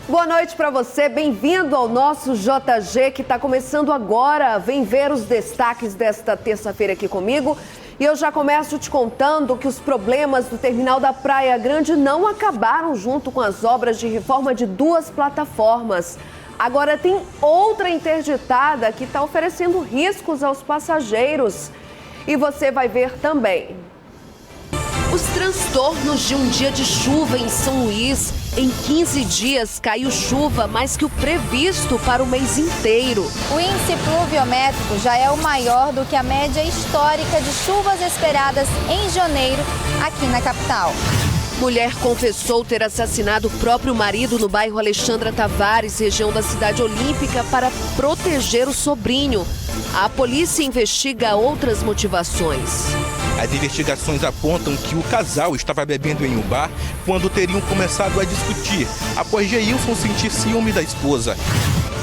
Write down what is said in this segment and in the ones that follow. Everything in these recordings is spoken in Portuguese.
Boa noite para você, bem-vindo ao nosso JG que está começando agora. Vem ver os destaques desta terça-feira aqui comigo. E eu já começo te contando que os problemas do terminal da Praia Grande não acabaram junto com as obras de reforma de 2 plataformas. Agora tem outra interditada que está oferecendo riscos aos passageiros. E você vai ver também. Os transtornos de um dia de chuva em São Luís. Em 15 dias caiu chuva mais que o previsto para o mês inteiro. O índice pluviométrico já é o maior do que a média histórica de chuvas esperadas em janeiro aqui na capital. Mulher confessou ter assassinado o próprio marido no bairro Alexandra Tavares, região da Cidade Olímpica, para proteger o sobrinho. A polícia investiga outras motivações. As investigações apontam que o casal estava bebendo em um bar quando teriam começado a discutir, após Geilson sentir ciúme da esposa.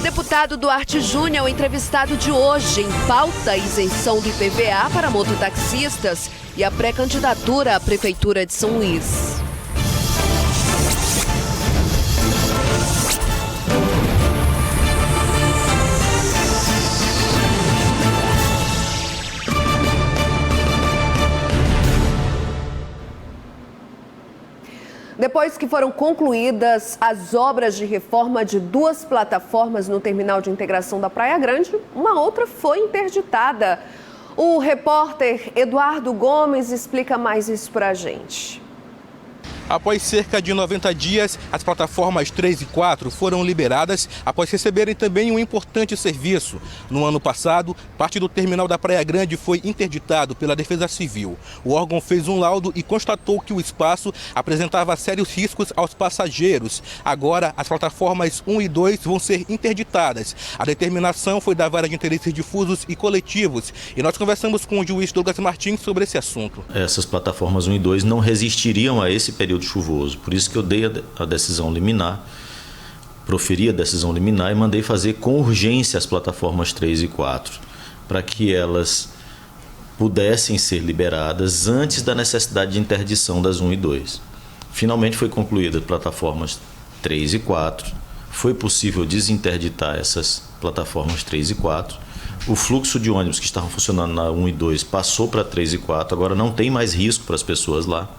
Deputado Duarte Júnior, entrevistado de hoje, em pauta a isenção do IPVA para mototaxistas e a pré-candidatura à Prefeitura de São Luís. Depois que foram concluídas as obras de reforma de 2 plataformas no terminal de integração da Praia Grande, uma outra foi interditada. O repórter Eduardo Gomes explica mais isso para a gente. Após cerca de 90 dias, as plataformas 3 e 4 foram liberadas após receberem também um importante serviço. No ano passado, parte do terminal da Praia Grande foi interditado pela Defesa Civil. O órgão fez um laudo e constatou que o espaço apresentava sérios riscos aos passageiros. Agora, as plataformas 1 e 2 vão ser interditadas. A determinação foi da Vara de Interesses Difusos e Coletivos. E nós conversamos com o juiz Douglas Martins sobre esse assunto. Essas plataformas 1 e 2 não resistiriam a esse período chuvoso. Por isso que eu dei a decisão liminar, proferi a decisão liminar e mandei fazer com urgência as plataformas 3 e 4, para que elas pudessem ser liberadas antes da necessidade de interdição das 1 e 2. Finalmente foi concluída as plataformas 3 e 4, foi possível desinterditar essas plataformas 3 e 4. O fluxo de ônibus que estavam funcionando na 1 e 2 passou para 3 e 4, agora não tem mais risco para as pessoas lá.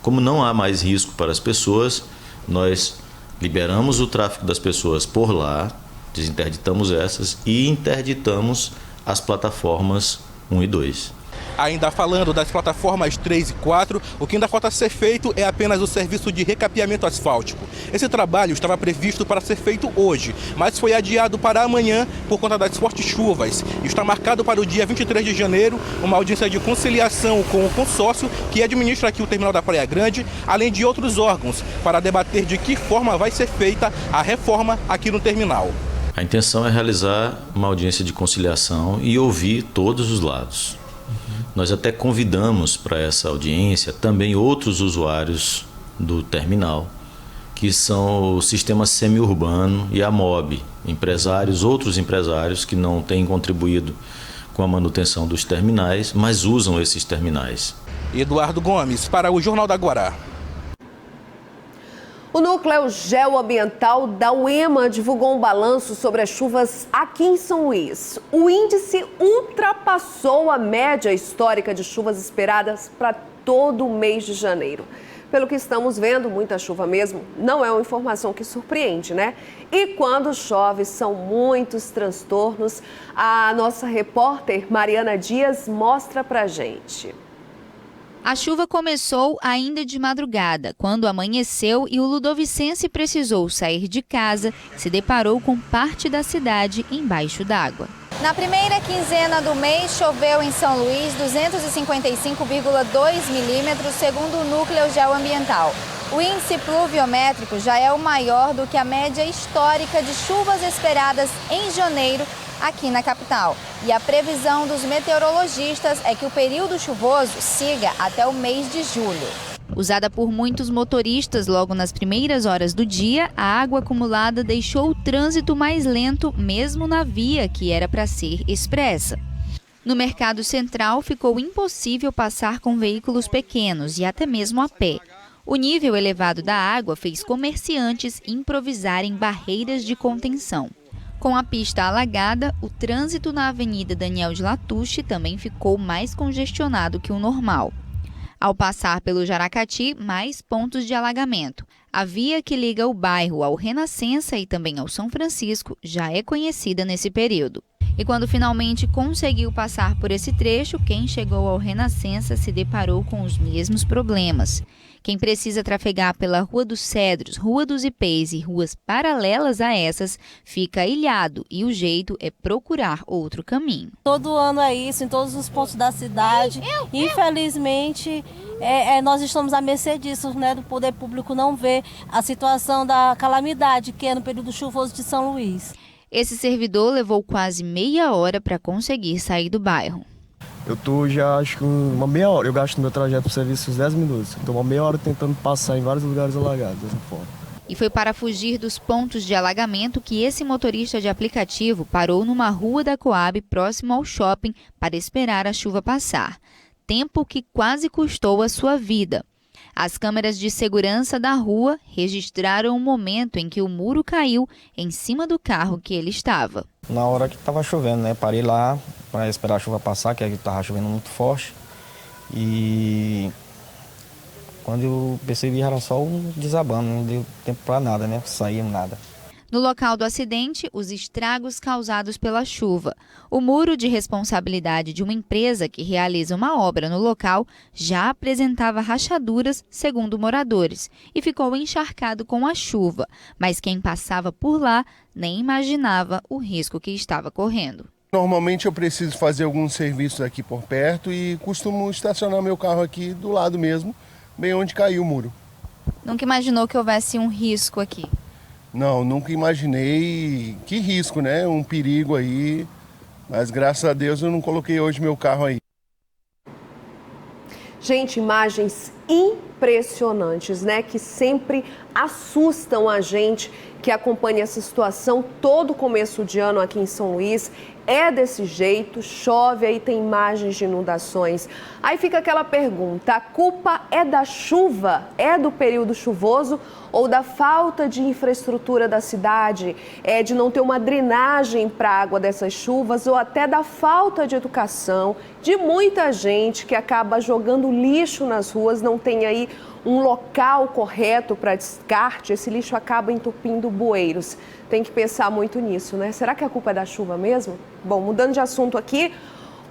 Como não há mais risco para as pessoas, nós liberamos o tráfego das pessoas por lá, desinterditamos essas e interditamos as plataformas 1 e 2. Ainda falando das plataformas 3 e 4, o que ainda falta ser feito é apenas o serviço de recapeamento asfáltico. Esse trabalho estava previsto para ser feito hoje, mas foi adiado para amanhã por conta das fortes chuvas. Está marcado para o dia 23 de janeiro uma audiência de conciliação com o consórcio que administra aqui o terminal da Praia Grande, além de outros órgãos, para debater de que forma vai ser feita a reforma aqui no terminal. A intenção é realizar uma audiência de conciliação e ouvir todos os lados. Nós até convidamos para essa audiência também outros usuários do terminal, que são o Sistema Semiurbano e a MOB, outros empresários que não têm contribuído com a manutenção dos terminais, mas usam esses terminais. Eduardo Gomes, para o Jornal da Guará. O Núcleo Geoambiental da UEMA divulgou um balanço sobre as chuvas aqui em São Luís. O índice ultrapassou a média histórica de chuvas esperadas para todo o mês de janeiro. Pelo que estamos vendo, muita chuva mesmo, não é uma informação que surpreende, né? E quando chove, são muitos transtornos. A nossa repórter Mariana Dias mostra pra gente. A chuva começou ainda de madrugada, quando amanheceu e o ludovicense precisou sair de casa, se deparou com parte da cidade embaixo d'água. Na primeira quinzena do mês, choveu em São Luís 255,2 milímetros, segundo o Núcleo Geoambiental. O índice pluviométrico já é o maior do que a média histórica de chuvas esperadas em janeiro aqui na capital. E a previsão dos meteorologistas é que o período chuvoso siga até o mês de julho. Usada por muitos motoristas logo nas primeiras horas do dia, a água acumulada deixou o trânsito mais lento, mesmo na via que era para ser expressa. No Mercado Central, ficou impossível passar com veículos pequenos e até mesmo a pé. O nível elevado da água fez comerciantes improvisarem barreiras de contenção. Com a pista alagada, o trânsito na Avenida Daniel de Latouche também ficou mais congestionado que o normal. Ao passar pelo Jaracati, mais pontos de alagamento. A via que liga o bairro ao Renascença e também ao São Francisco já é conhecida nesse período. E quando finalmente conseguiu passar por esse trecho, quem chegou ao Renascença se deparou com os mesmos problemas. Quem precisa trafegar pela Rua dos Cedros, Rua dos Ipês e ruas paralelas a essas, fica ilhado e o jeito é procurar outro caminho. Todo ano é isso, em todos os pontos da cidade. Infelizmente, nós estamos à mercê disso, né, do poder público não ver a situação da calamidade que é no período chuvoso de São Luís. Esse servidor levou quase meia hora para conseguir sair do bairro. Eu tô já acho que uma meia hora, eu gasto no meu trajeto para o serviço uns 10 minutos. Estou uma meia hora tentando passar em vários lugares alagados dessa forma. E foi para fugir dos pontos de alagamento que esse motorista de aplicativo parou numa rua da Coab próximo ao shopping para esperar a chuva passar. Tempo que quase custou a sua vida. As câmeras de segurança da rua registraram o momento em que o muro caiu em cima do carro que ele estava. Na hora que estava chovendo, né? Parei lá para esperar a chuva passar, que estava chovendo muito forte. E quando eu percebi era só um desabando, não deu tempo para nada, né? Sair nada. No local do acidente, os estragos causados pela chuva. O muro de responsabilidade de uma empresa que realiza uma obra no local já apresentava rachaduras, segundo moradores, e ficou encharcado com a chuva. Mas quem passava por lá nem imaginava o risco que estava correndo. Normalmente eu preciso fazer alguns serviços aqui por perto e costumo estacionar meu carro aqui do lado mesmo, bem onde caiu o muro. Nunca imaginou que houvesse um risco aqui? Não, nunca imaginei. Que risco, né? Um perigo aí. Mas graças a Deus eu não coloquei hoje meu carro aí. Gente, imagens impressionantes, né? Que sempre assustam a gente que acompanha essa situação todo começo de ano aqui em São Luís. É desse jeito, chove, aí tem imagens de inundações. Aí fica aquela pergunta, a culpa é da chuva? É do período chuvoso ou da falta de infraestrutura da cidade? É de não ter uma drenagem para a água dessas chuvas ou até da falta de educação de muita gente que acaba jogando lixo nas ruas, não tem aí um local correto para descarte, esse lixo acaba entupindo bueiros. Tem que pensar muito nisso, né? Será que a culpa é da chuva mesmo? Bom, mudando de assunto aqui,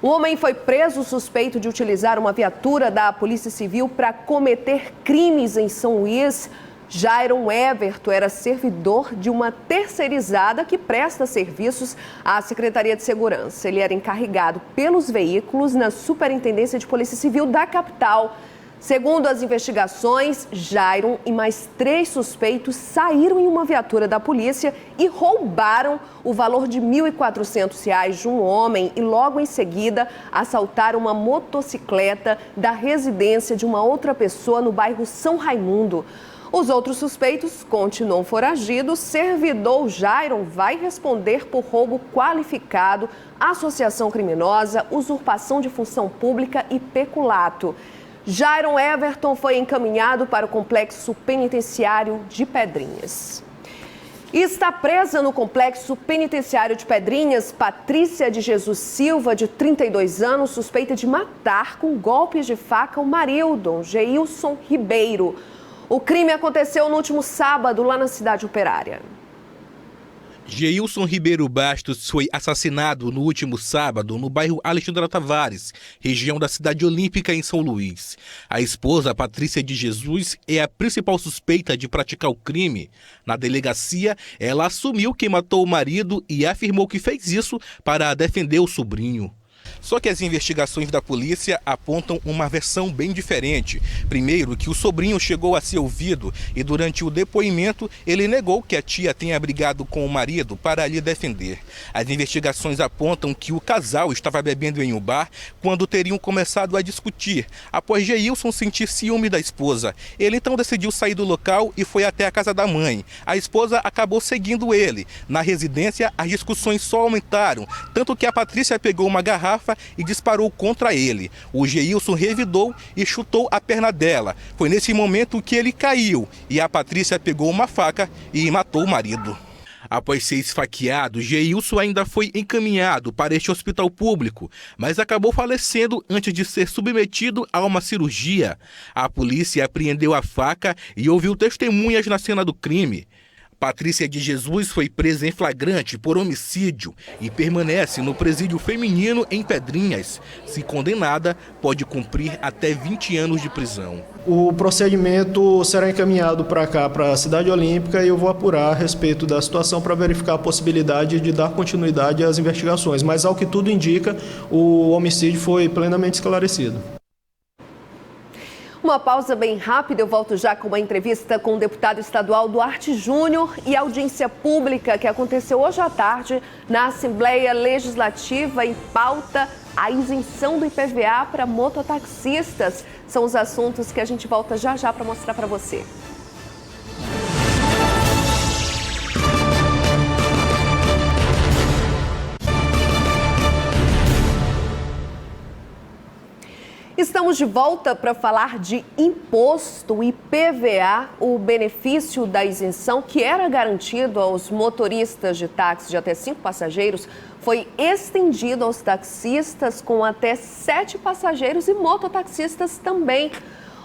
um homem foi preso suspeito de utilizar uma viatura da Polícia Civil para cometer crimes em São Luís. Jairon Everton era servidor de uma terceirizada que presta serviços à Secretaria de Segurança. Ele era encarregado pelos veículos na Superintendência de Polícia Civil da capital. Segundo as investigações, Jairon e mais 3 suspeitos saíram em uma viatura da polícia e roubaram o valor de R$ 1.400 de um homem e logo em seguida assaltaram uma motocicleta da residência de uma outra pessoa no bairro São Raimundo. Os outros suspeitos continuam foragidos. Servidor Jairon vai responder por roubo qualificado, associação criminosa, usurpação de função pública e peculato. Jairon Everton foi encaminhado para o complexo penitenciário de Pedrinhas. E está presa no complexo penitenciário de Pedrinhas Patrícia de Jesus Silva, de 32 anos, suspeita de matar com golpes de faca o marido, Geilson Ribeiro. O crime aconteceu no último sábado lá na cidade operária. Geilson Ribeiro Bastos foi assassinado no último sábado no bairro Alexandra Tavares, região da cidade olímpica em São Luís. A esposa, Patrícia de Jesus, é a principal suspeita de praticar o crime. Na delegacia, ela assumiu que matou o marido e afirmou que fez isso para defender o sobrinho. Só que as investigações da polícia apontam uma versão bem diferente. Primeiro, que o sobrinho chegou a ser ouvido e durante o depoimento ele negou que a tia tenha brigado com o marido para lhe defender. As investigações apontam que o casal estava bebendo em um bar quando teriam começado a discutir, após Geilson sentir ciúme da esposa. Ele então decidiu sair do local e foi até a casa da mãe. A esposa acabou seguindo ele. Na residência, as discussões só aumentaram, tanto que a Patrícia pegou uma garrafa garrafa e disparou contra ele. O Geilson revidou e chutou a perna dela. Foi nesse momento que ele caiu e a Patrícia pegou uma faca e matou o marido. Após ser esfaqueado, Geilson ainda foi encaminhado para este hospital público, mas acabou falecendo antes de ser submetido a uma cirurgia. A polícia apreendeu a faca e ouviu testemunhas na cena do crime. Patrícia de Jesus foi presa em flagrante por homicídio e permanece no presídio feminino em Pedrinhas. Se condenada, pode cumprir até 20 anos de prisão. O procedimento será encaminhado para cá, para a Cidade Olímpica, e eu vou apurar a respeito da situação para verificar a possibilidade de dar continuidade às investigações. Mas, ao que tudo indica, o homicídio foi plenamente esclarecido. Uma pausa bem rápida, eu volto já com uma entrevista com o deputado estadual Duarte Júnior e a audiência pública que aconteceu hoje à tarde na Assembleia Legislativa em pauta a isenção do IPVA para mototaxistas. São os assuntos que a gente volta já já para mostrar para você. Estamos de volta para falar de imposto, IPVA, o benefício da isenção que era garantido aos motoristas de táxi de até 5 passageiros foi estendido aos taxistas com até 7 passageiros e mototaxistas também.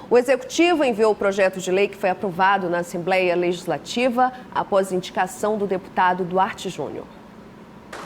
O Executivo enviou o projeto de lei que foi aprovado na Assembleia Legislativa após indicação do deputado Duarte Júnior.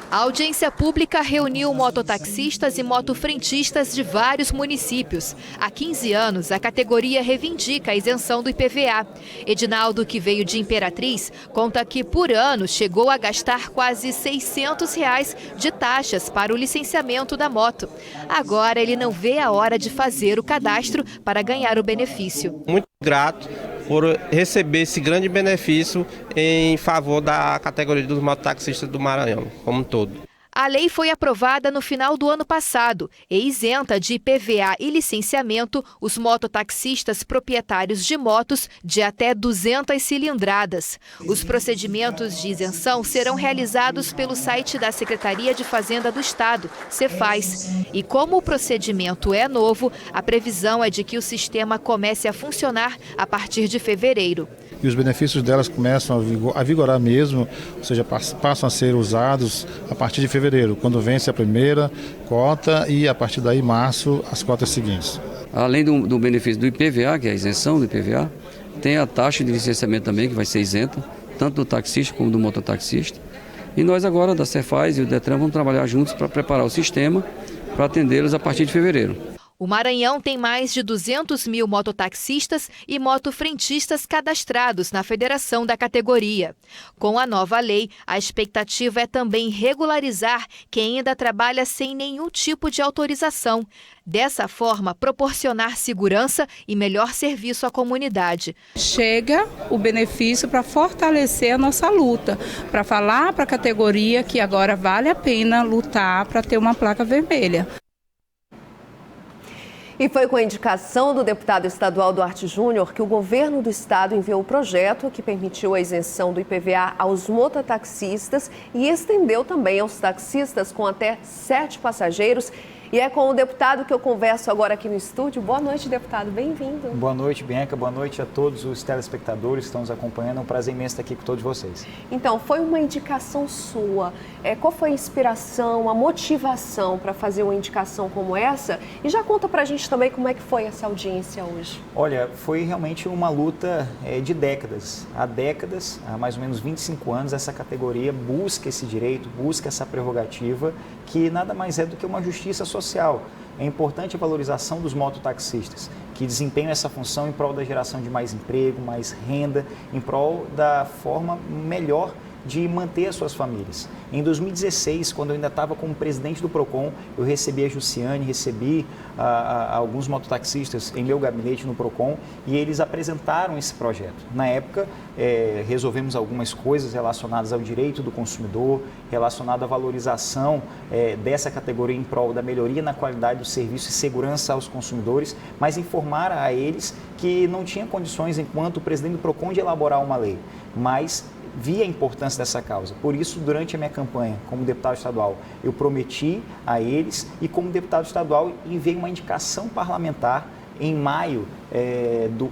A audiência pública reuniu mototaxistas e motofrentistas de vários municípios. Há 15 anos, a categoria reivindica a isenção do IPVA. Edinaldo, que veio de Imperatriz, conta que por ano chegou a gastar quase R$600 de taxas para o licenciamento da moto. Agora ele não vê a hora de fazer o cadastro para ganhar o benefício. Muito grato por receber esse grande benefício em favor da categoria dos mototaxistas do Maranhão, como um todo. A lei foi aprovada no final do ano passado e isenta de IPVA e licenciamento os mototaxistas proprietários de motos de até 200 cilindradas. Os procedimentos de isenção serão realizados pelo site da Secretaria de Fazenda do Estado, Cefaz. E como o procedimento é novo, a previsão é de que o sistema comece a funcionar a partir de fevereiro. E os benefícios delas começam a vigorar mesmo, ou seja, passam a ser usados a partir de fevereiro, quando vence a primeira cota e a partir daí, março, as cotas seguintes. Além do benefício do IPVA, que é a isenção do IPVA, tem a taxa de licenciamento também, que vai ser isenta, tanto do taxista como do mototaxista. E nós agora, da Cefaz e o Detran, vamos trabalhar juntos para preparar o sistema para atendê-los a partir de fevereiro. O Maranhão tem mais de 200 mil mototaxistas e motofrentistas cadastrados na federação da categoria. Com a nova lei, a expectativa é também regularizar quem ainda trabalha sem nenhum tipo de autorização. Dessa forma, proporcionar segurança e melhor serviço à comunidade. Chega o benefício para fortalecer a nossa luta, para falar para a categoria que agora vale a pena lutar para ter uma placa vermelha. E foi com a indicação do deputado estadual Duarte Júnior que o governo do estado enviou o projeto que permitiu a isenção do IPVA aos mototaxistas e estendeu também aos taxistas com até 7 passageiros. E é com o deputado que eu converso agora aqui no estúdio. Boa noite, deputado. Bem-vindo. Boa noite, Bianca. Boa noite a todos os telespectadores que estão nos acompanhando. É um prazer imenso estar aqui com todos vocês. Então, foi uma indicação sua. Qual foi a inspiração, a motivação para fazer uma indicação como essa? E já conta para a gente também como é que foi essa audiência hoje. Olha, foi realmente uma luta de décadas. Há décadas, há mais ou menos 25 anos, essa categoria busca esse direito, busca essa prerrogativa, que nada mais é do que uma justiça social. É importante a valorização dos mototaxistas, que desempenham essa função em prol da geração de mais emprego, mais renda, em prol da forma melhor de manter as suas famílias. Em 2016, quando eu ainda estava como presidente do PROCON, eu recebi a Jussiane, recebi alguns mototaxistas em meu gabinete no PROCON e eles apresentaram esse projeto. Na época, resolvemos algumas coisas relacionadas ao direito do consumidor, relacionado à valorização dessa categoria em prol da melhoria na qualidade do serviço e segurança aos consumidores, mas informar a eles que não tinha condições, enquanto presidente do PROCON, de elaborar uma lei, mas via a importância dessa causa. Por isso, durante a minha campanha como deputado estadual, eu prometi a eles e como deputado estadual enviei uma indicação parlamentar em maio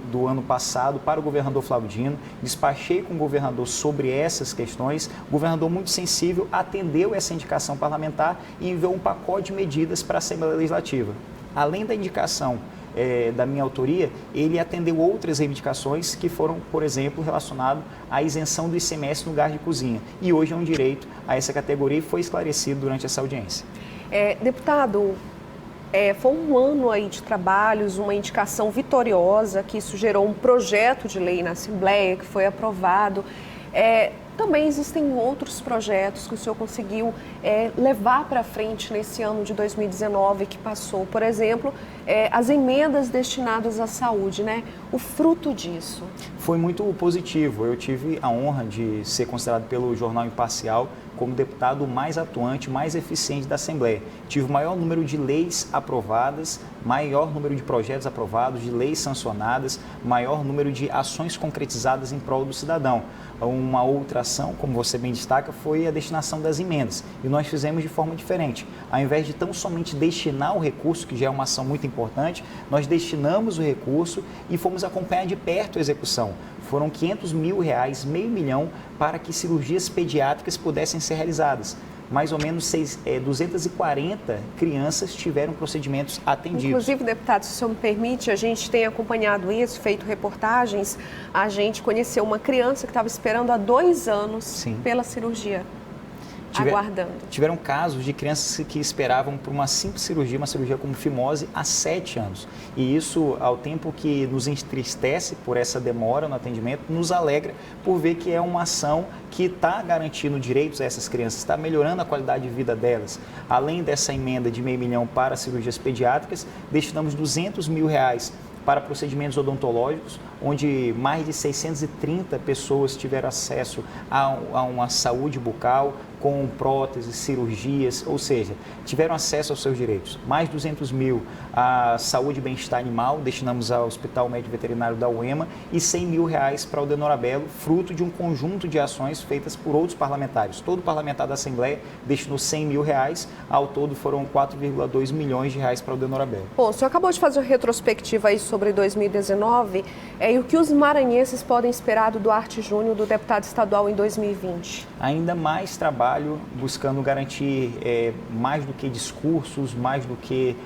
do ano passado para o governador Flávio Dino, despachei com o governador sobre essas questões, o governador muito sensível atendeu essa indicação parlamentar e enviou um pacote de medidas para a Assembleia Legislativa. Além da indicação da minha autoria, ele atendeu outras reivindicações que foram, por exemplo, relacionadas à isenção do ICMS no gás de cozinha. E hoje é um direito a essa categoria e foi esclarecido durante essa audiência. Deputado, foi um ano aí de trabalhos, uma indicação vitoriosa, que isso gerou um projeto de lei na Assembleia, que foi aprovado. Também existem outros projetos que o senhor conseguiu levar para frente nesse ano de 2019 que passou. Por exemplo, as emendas destinadas à saúde, né? O fruto disso. Foi muito positivo. Eu tive a honra de ser considerado pelo Jornal Imparcial como deputado mais atuante, mais eficiente da Assembleia. Tive o maior número de leis aprovadas, maior número de projetos aprovados, de leis sancionadas, maior número de ações concretizadas em prol do cidadão. Uma outra ação, como você bem destaca, foi a destinação das emendas. E nós fizemos de forma diferente. Ao invés de tão somente destinar o recurso, que já é uma ação muito importante, nós destinamos o recurso e fomos acompanhar de perto a execução. Foram R$500 mil, R$500 mil, para que cirurgias pediátricas pudessem ser realizadas. Mais ou menos 240 crianças tiveram procedimentos atendidos. Inclusive, deputado, se o senhor me permite, a gente tem acompanhado isso, feito reportagens. A gente conheceu uma criança que estava esperando há 2 anos pela cirurgia. Aguardando. Tiveram casos de crianças que esperavam por uma simples cirurgia, uma cirurgia como fimose, há 7 anos. E isso, ao tempo que nos entristece por essa demora no atendimento, nos alegra por ver que é uma ação que está garantindo direitos a essas crianças, está melhorando a qualidade de vida delas. Além dessa emenda de R$500 mil para cirurgias pediátricas, destinamos R$200 mil para procedimentos odontológicos, onde mais de 630 pessoas tiveram acesso a uma saúde bucal, com próteses, cirurgias, ou seja, tiveram acesso aos seus direitos. Mais 200 mil a saúde e bem-estar animal, destinamos ao Hospital Médico Veterinário da UEMA, e R$100 mil para o Denorabelo, fruto de um conjunto de ações feitas por outros parlamentares. Todo parlamentar da Assembleia destinou R$100 mil, ao todo foram R$4,2 milhões para o Denorabelo. Bom, o senhor acabou de fazer uma retrospectiva aí sobre 2019, e o que os maranhenses podem esperar do Duarte Júnior, do deputado estadual, em 2020? Ainda mais trabalho buscando garantir mais do que discursos, mais do que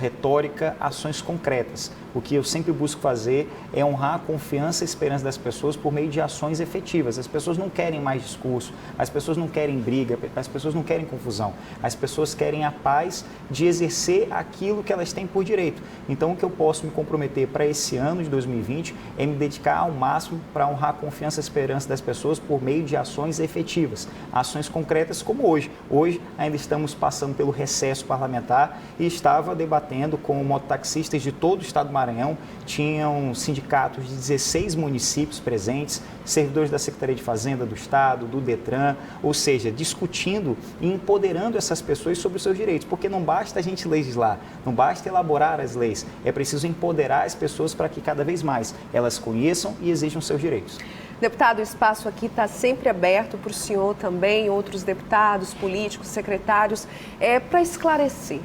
retórica, ações concretas. O que eu sempre busco fazer é honrar a confiança e a esperança das pessoas por meio de ações efetivas. As pessoas não querem mais discurso, as pessoas não querem briga, as pessoas não querem confusão. As pessoas querem a paz de exercer aquilo que elas têm por direito. Então, o que eu posso me comprometer para esse ano de 2020 é me dedicar ao máximo para honrar a confiança e a esperança das pessoas por meio de ações efetivas, ações concretas como hoje. Hoje ainda estamos passando pelo recesso parlamentar e estava debatendo com mototaxistas de todo o estado do Maranhão. Tinham sindicatos de 16 municípios presentes, servidores da Secretaria de Fazenda do Estado, do Detran, ou seja, discutindo e empoderando essas pessoas sobre os seus direitos, porque não basta a gente legislar, não basta elaborar as leis, é preciso empoderar as pessoas para que cada vez mais elas conheçam e exijam seus direitos. Deputado, o espaço aqui está sempre aberto para o senhor também, outros deputados, políticos, secretários, para esclarecer.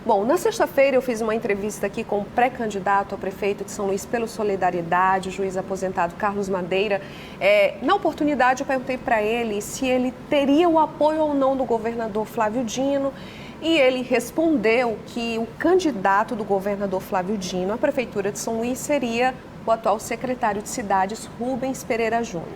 Bom, na sexta-feira eu fiz uma entrevista aqui com o pré-candidato a prefeito de São Luís pelo Solidariedade, o juiz aposentado Carlos Madeira. Na oportunidade eu perguntei para ele se ele teria o apoio ou não do governador Flávio Dino, e ele respondeu que o candidato do governador Flávio Dino à prefeitura de São Luís seria o atual secretário de Cidades, Rubens Pereira Júnior.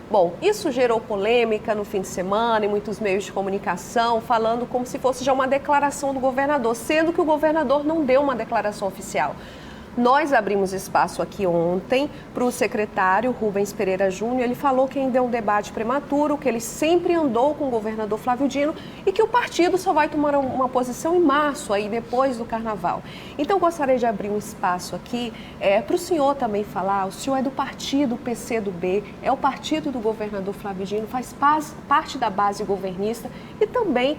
Bom, isso gerou polêmica no fim de semana em muitos meios de comunicação, falando como se fosse já uma declaração do governador, sendo que o governador não deu uma declaração oficial. Nós abrimos espaço aqui ontem para o secretário Rubens Pereira Júnior. Ele falou que ainda é um debate prematuro, que ele sempre andou com o governador Flávio Dino e que o partido só vai tomar uma posição em março, aí depois do Carnaval. Então, gostaria de abrir um espaço aqui para o senhor também falar. O senhor é do partido PCdoB, é o partido do governador Flávio Dino, faz parte da base governista e também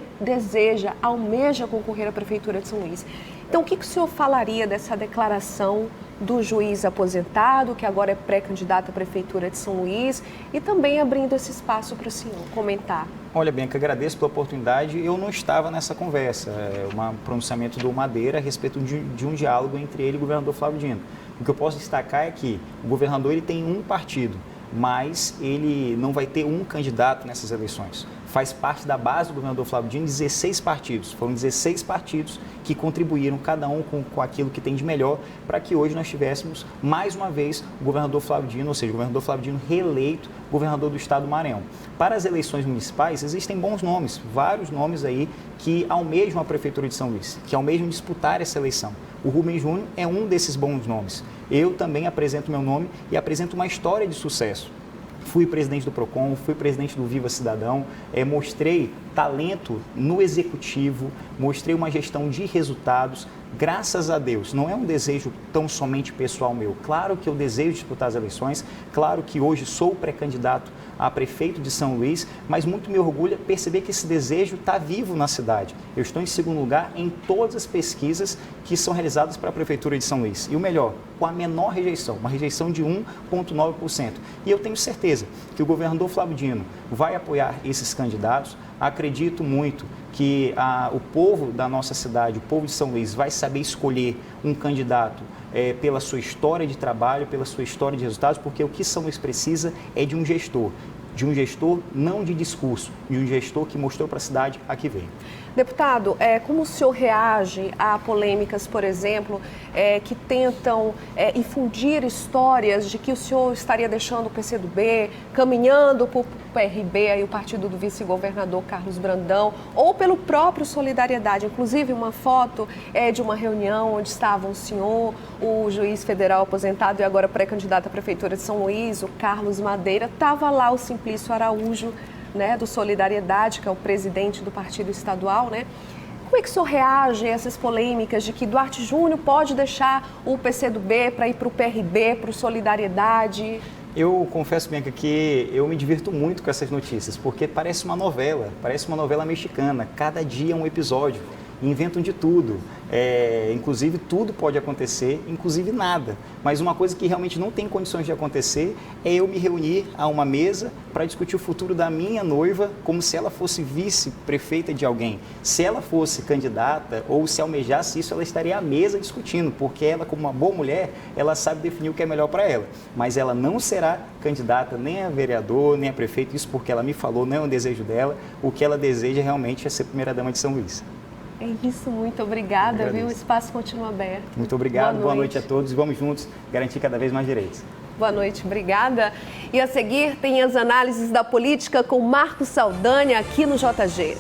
almeja concorrer à Prefeitura de São Luís. Então, o que o senhor falaria dessa declaração do juiz aposentado, que agora é pré-candidato à Prefeitura de São Luís, e também abrindo esse espaço para o senhor comentar? Olha, Bianca, agradeço pela oportunidade. Eu não estava nessa conversa, um pronunciamento do Madeira a respeito de um diálogo entre ele e o governador Flávio Dino. O que eu posso destacar é que o governador ele tem um partido, mas ele não vai ter um candidato nessas eleições. Faz parte da base do governador Flávio Dino 16 partidos. Foram 16 partidos que contribuíram, cada um com aquilo que tem de melhor, para que hoje nós tivéssemos, mais uma vez, o governador Flávio Dino, ou seja, o governador Flávio Dino reeleito governador do estado do Maranhão. Para as eleições municipais, existem bons nomes, vários nomes aí que almejam a Prefeitura de São Luís, que almejam disputar essa eleição. O Rubens Júnior é um desses bons nomes. Eu também apresento meu nome e apresento uma história de sucesso. Fui presidente do PROCON, fui presidente do Viva Cidadão, mostrei talento no executivo, mostrei uma gestão de resultados, graças a Deus. Não é um desejo tão somente pessoal meu. Claro que eu desejo disputar as eleições, claro que hoje sou pré-candidato a prefeito de São Luís, mas muito me orgulha perceber que esse desejo está vivo na cidade. Eu estou em segundo lugar em todas as pesquisas que são realizadas para a Prefeitura de São Luís. E o melhor, com a menor rejeição, uma rejeição de 1,9%. E eu tenho certeza que o governador Flávio Dino vai apoiar esses candidatos. Acredito muito que o povo da nossa cidade, o povo de São Luís, vai saber escolher um candidato pela sua história de trabalho, pela sua história de resultados, porque o que São Luís precisa é de um gestor não de discurso, de um gestor que mostrou para a cidade a que veio. Deputado, como o senhor reage a polêmicas, por exemplo, que tentam infundir histórias de que o senhor estaria deixando o PCdoB, caminhando para o PRB, aí o partido do vice-governador Carlos Brandão, ou pelo próprio Solidariedade? Inclusive, uma foto de uma reunião onde estavam o senhor, o juiz federal aposentado e agora pré-candidato à Prefeitura de São Luís, o Carlos Madeira, estava lá o Simplício Araújo, né, do Solidariedade, que é o presidente do partido estadual, né? Como é que o senhor reage a essas polêmicas de que Duarte Júnior pode deixar o PCdoB para ir para o PRB, para o Solidariedade? Eu confesso, Bianca, que eu me divirto muito com essas notícias, porque parece uma novela mexicana. Cada dia é um episódio, inventam de tudo. Inclusive, tudo pode acontecer, inclusive nada. Mas uma coisa que realmente não tem condições de acontecer é eu me reunir a uma mesa para discutir o futuro da minha noiva como se ela fosse vice-prefeita de alguém. Se ela fosse candidata ou se almejasse isso, ela estaria à mesa discutindo, porque ela, como uma boa mulher, ela sabe definir o que é melhor para ela. Mas ela não será candidata nem a vereador, nem a prefeito, isso porque ela me falou, não é um desejo dela. O que ela deseja realmente é ser primeira-dama de São Luís. É isso, muito obrigada, viu? O espaço continua aberto. Muito obrigado, boa noite a todos e vamos juntos garantir cada vez mais direitos. Boa noite, obrigada. E a seguir tem as análises da política com Marcos Saldanha aqui no JG.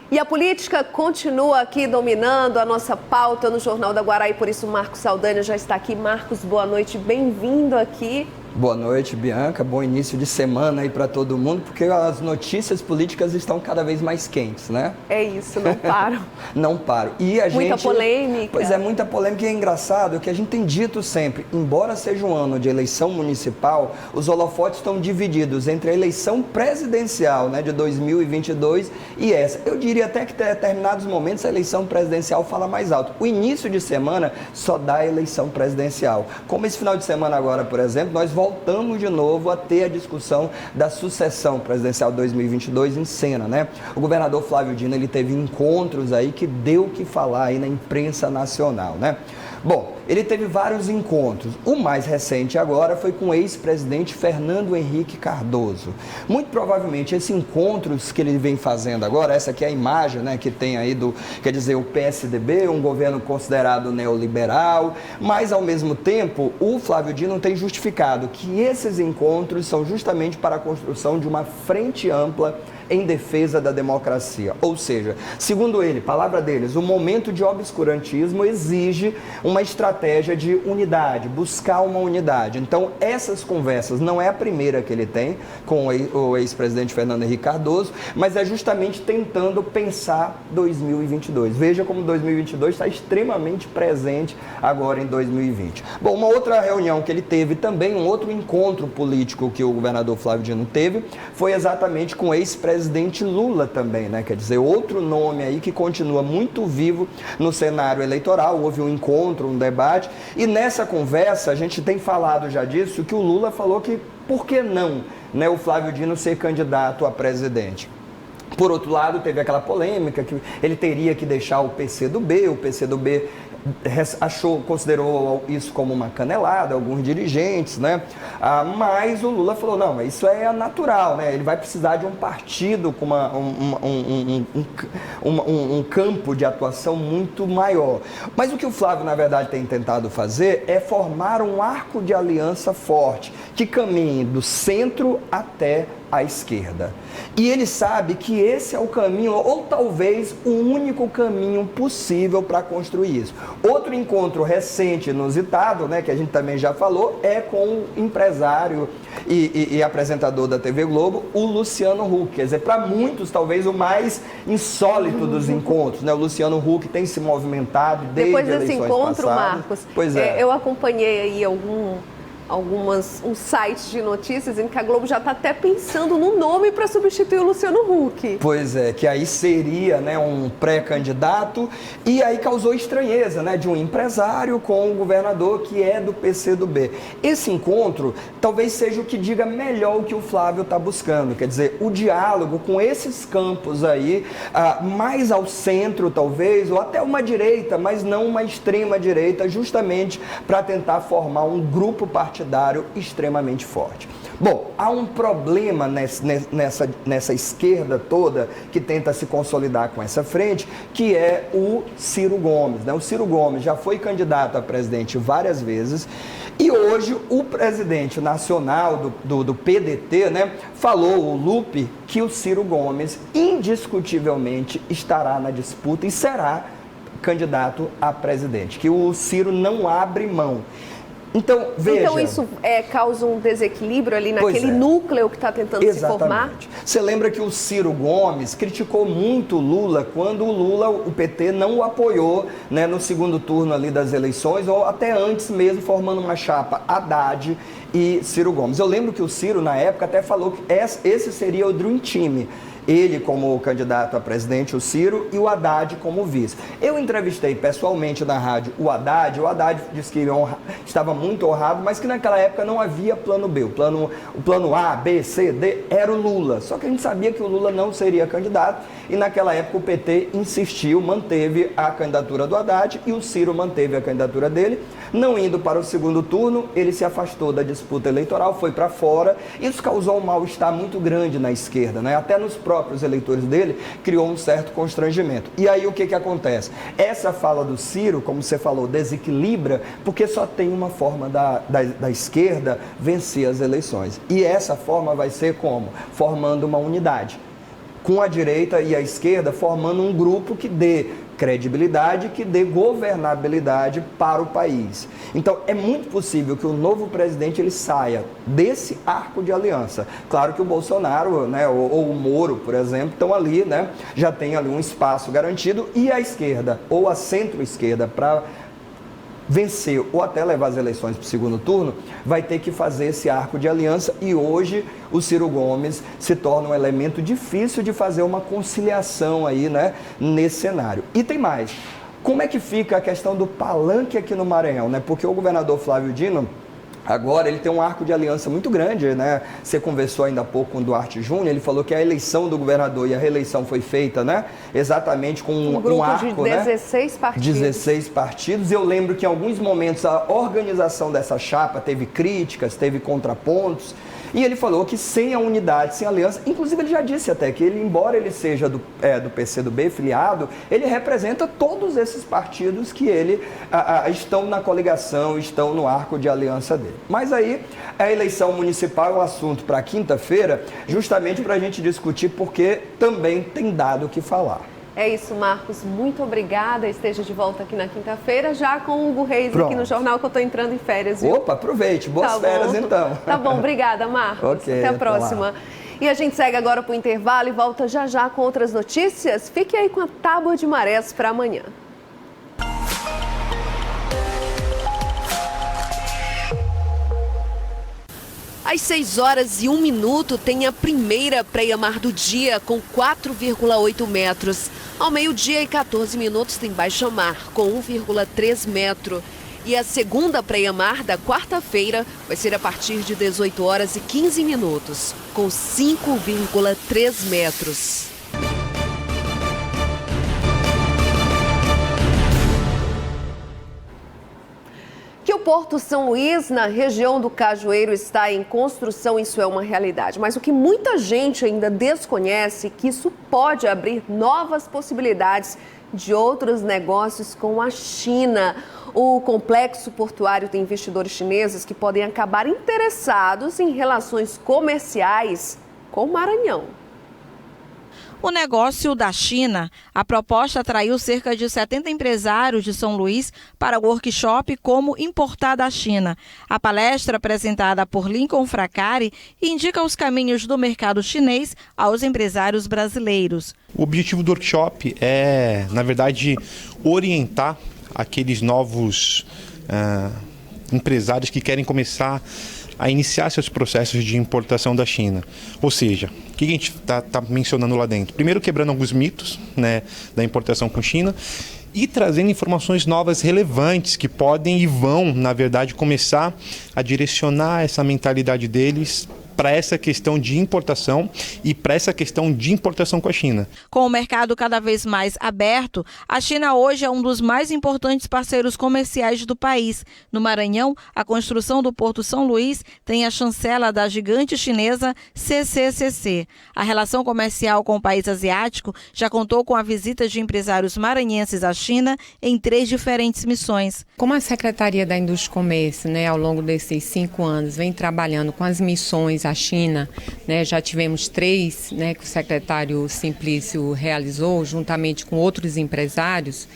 E a política continua aqui dominando a nossa pauta no Jornal da Guará e por isso Marcos Saldanha já está aqui. Marcos, boa noite, bem-vindo aqui. Boa noite, Bianca. Bom início de semana aí para todo mundo, porque as notícias políticas estão cada vez mais quentes, né? É isso, não param. Não param. E a muita polêmica. Pois é, muita polêmica. E é engraçado que a gente tem dito sempre, embora seja um ano de eleição municipal, os holofotes estão divididos entre a eleição presidencial, né, de 2022 e essa. Eu diria até que em determinados momentos a eleição presidencial fala mais alto. O início de semana só dá a eleição presidencial. Como esse final de semana agora, por exemplo, nós voltamos de novo a ter a discussão da sucessão presidencial 2022 em cena, né? O governador Flávio Dino, ele teve encontros aí que deu o que falar aí na imprensa nacional, né? Bom, ele teve vários encontros. O mais recente agora foi com o ex-presidente Fernando Henrique Cardoso. Muito provavelmente esses encontros que ele vem fazendo agora, essa aqui é a imagem, né, que tem aí quer dizer, o PSDB, um governo considerado neoliberal, mas ao mesmo tempo o Flávio Dino tem justificado que esses encontros são justamente para a construção de uma frente ampla em defesa da democracia. Ou seja, segundo ele, palavra deles, o momento de obscurantismo exige uma estratégia de unidade, buscar uma unidade. Então, essas conversas não é a primeira que ele tem com o ex-presidente Fernando Henrique Cardoso, mas é justamente tentando pensar 2022. Veja como 2022 está extremamente presente agora em 2020. Bom, uma outra reunião que ele teve também, um outro encontro político que o governador Flávio Dino teve, foi exatamente com o ex-presidente Lula também, né? Quer dizer, outro nome aí que continua muito vivo no cenário eleitoral. Houve um encontro, um debate, e nessa conversa a gente tem falado já disso, que o Lula falou que por que não, né, o Flávio Dino ser candidato a presidente. Por outro lado, teve aquela polêmica que ele teria que deixar o PCdoB, o PCdoB considerou isso como uma canelada, alguns dirigentes, né? Mas o Lula falou, não, isso é natural, né? Ele vai precisar de um partido com um campo de atuação muito maior. Mas o que o Flávio, na verdade, tem tentado fazer é formar um arco de aliança forte, que caminhe do centro até a esquerda. E ele sabe que esse é o caminho, ou talvez o único caminho possível para construir isso. Outro encontro recente, inusitado, né, que a gente também já falou, é com o empresário e apresentador da TV Globo, o Luciano Huck. Quer dizer, para muitos, talvez o mais insólito dos encontros, né? O Luciano Huck tem se movimentado desde depois desse encontro, passadas. Marcos, pois é. Eu acompanhei aí uns sites de notícias em que a Globo já está até pensando no nome para substituir o Luciano Huck. Pois é, que aí seria, né, um pré-candidato, e aí causou estranheza, né, de um empresário com o governador que é do PCdoB. Esse encontro talvez seja o que diga melhor o que o Flávio está buscando, quer dizer, o diálogo com esses campos aí, mais ao centro talvez, ou até uma direita, mas não uma extrema direita, justamente para tentar formar um grupo partidário extremamente forte. Bom, há um problema nessa esquerda toda que tenta se consolidar com essa frente, que é o Ciro Gomes, né? O Ciro Gomes já foi candidato a presidente várias vezes e hoje o presidente nacional do PDT, né, falou, o Lupe, que o Ciro Gomes indiscutivelmente estará na disputa e será candidato a presidente, que o Ciro não abre mão. Então, veja... Então isso causa um desequilíbrio ali naquele núcleo que está tentando se formar? Você lembra que o Ciro Gomes criticou muito o Lula quando o PT não o apoiou, né, no segundo turno ali das eleições, ou até antes mesmo, formando uma chapa Haddad e Ciro Gomes. Eu lembro que o Ciro, na época, até falou que esse seria o Dream Team. Ele como candidato a presidente, o Ciro, e o Haddad como vice. Eu entrevistei pessoalmente na rádio o Haddad disse que estava muito honrado, mas que naquela época não havia plano B. O plano A, B, C, D era o Lula. Só que a gente sabia que o Lula não seria candidato e naquela época o PT insistiu, manteve a candidatura do Haddad e o Ciro manteve a candidatura dele. Não indo para o segundo turno, ele se afastou da disputa eleitoral, foi para fora. Isso causou um mal-estar muito grande na esquerda, né? Até nos próprios eleitores dele, criou um certo constrangimento. E aí o que acontece? Essa fala do Ciro, como você falou, desequilibra, porque só tem uma forma da esquerda vencer as eleições. E essa forma vai ser como? Formando uma unidade. Com a direita e a esquerda formando um grupo que dê credibilidade, que dê governabilidade para o país. Então, é muito possível que o novo presidente ele saia desse arco de aliança. Claro que o Bolsonaro, né, ou o Moro, por exemplo, estão ali, né, já tem ali um espaço garantido, e a esquerda ou a centro-esquerda para vencer ou até levar as eleições para o segundo turno, vai ter que fazer esse arco de aliança, e hoje o Ciro Gomes se torna um elemento difícil de fazer uma conciliação aí, né, nesse cenário. E tem mais, como é que fica a questão do palanque aqui no Maranhão, né? Porque o governador Flávio Dino, agora ele tem um arco de aliança muito grande, né? Você conversou ainda há pouco com o Duarte Júnior, ele falou que a eleição do governador e a reeleição foi feita, né, exatamente com um grupo arco, de 16 né? partidos. 16 partidos. Eu lembro que em alguns momentos a organização dessa chapa teve críticas, teve contrapontos. E ele falou que sem a unidade, sem a aliança, inclusive ele já disse até que ele, embora ele seja do PCdoB, filiado, ele representa todos esses partidos que ele estão na coligação, estão no arco de aliança dele. Mas aí a eleição municipal é um assunto para quinta-feira, justamente para a gente discutir, porque também tem dado o que falar. É isso, Marcos. Muito obrigada. Esteja de volta aqui na quinta-feira, já com o Hugo Reis aqui no jornal, que eu estou entrando em férias, viu? Opa, aproveite. Boas férias, então. Tá bom, obrigada, Marcos. Okay, até a próxima. E a gente segue agora para o intervalo e volta já com outras notícias. Fique aí com a tábua de marés para amanhã. Às 6h01 tem a primeira praia-mar do dia, com 4,8 metros. Ao meio-dia e 14 minutos tem baixa-mar, com 1,3 metro. E a segunda praia-mar da quarta-feira vai ser a partir de 18h15, com 5,3 metros. Que o Porto São Luís, na região do Cajueiro, está em construção, isso é uma realidade. Mas o que muita gente ainda desconhece é que isso pode abrir novas possibilidades de outros negócios com a China. O complexo portuário tem investidores chineses que podem acabar interessados em relações comerciais com o Maranhão. O negócio da China. A proposta atraiu cerca de 70 empresários de São Luís para o workshop Como Importar da China. A palestra, apresentada por Lincoln Fracari, indica os caminhos do mercado chinês aos empresários brasileiros. O objetivo do workshop é, na verdade, orientar aqueles novos empresários que querem começar a iniciar seus processos de importação da China. Ou seja, o que a gente está mencionando lá dentro? Primeiro, quebrando alguns mitos, né, da importação com China e trazendo informações novas relevantes que podem e vão, na verdade, começar a direcionar essa mentalidade deles para essa questão de importação e para essa questão de importação com a China. Com o mercado cada vez mais aberto, a China hoje é um dos mais importantes parceiros comerciais do país. No Maranhão, a construção do Porto São Luís tem a chancela da gigante chinesa CCCC. A relação comercial com o país asiático já contou com a visita de empresários maranhenses à China em 3 diferentes missões. Como a Secretaria da Indústria e Comércio, ao longo desses 5 anos, vem trabalhando com as missões à China, já tivemos 3, que o secretário Simplício realizou, juntamente com outros empresários,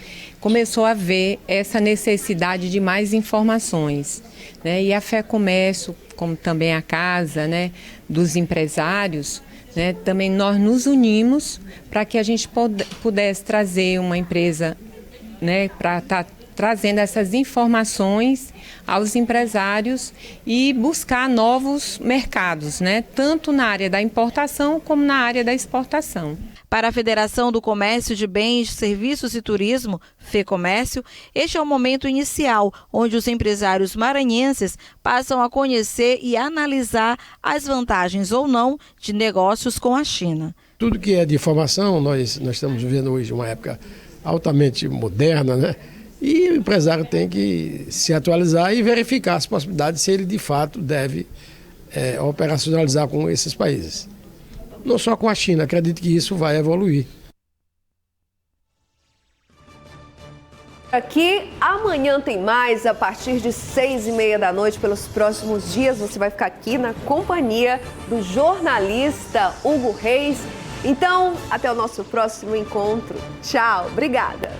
começou a ver essa necessidade de mais informações. E a Fé Comércio, como também a Casa dos Empresários, também nós nos unimos para que a gente pudesse trazer uma empresa para estar trazendo essas informações aos empresários e buscar novos mercados, tanto na área da importação como na área da exportação. Para a Federação do Comércio de Bens, Serviços e Turismo, FEComércio, este é o momento inicial, onde os empresários maranhenses passam a conhecer e analisar as vantagens ou não de negócios com a China. Tudo que é de informação, nós estamos vivendo hoje uma época altamente moderna, E o empresário tem que se atualizar e verificar as possibilidades se ele de fato deve operacionalizar com esses países. Não só com a China, acredito que isso vai evoluir. Aqui, amanhã tem mais, a partir de 6h30 pelos próximos dias. Você vai ficar aqui na companhia do jornalista Hugo Reis. Então, até o nosso próximo encontro. Tchau, obrigada.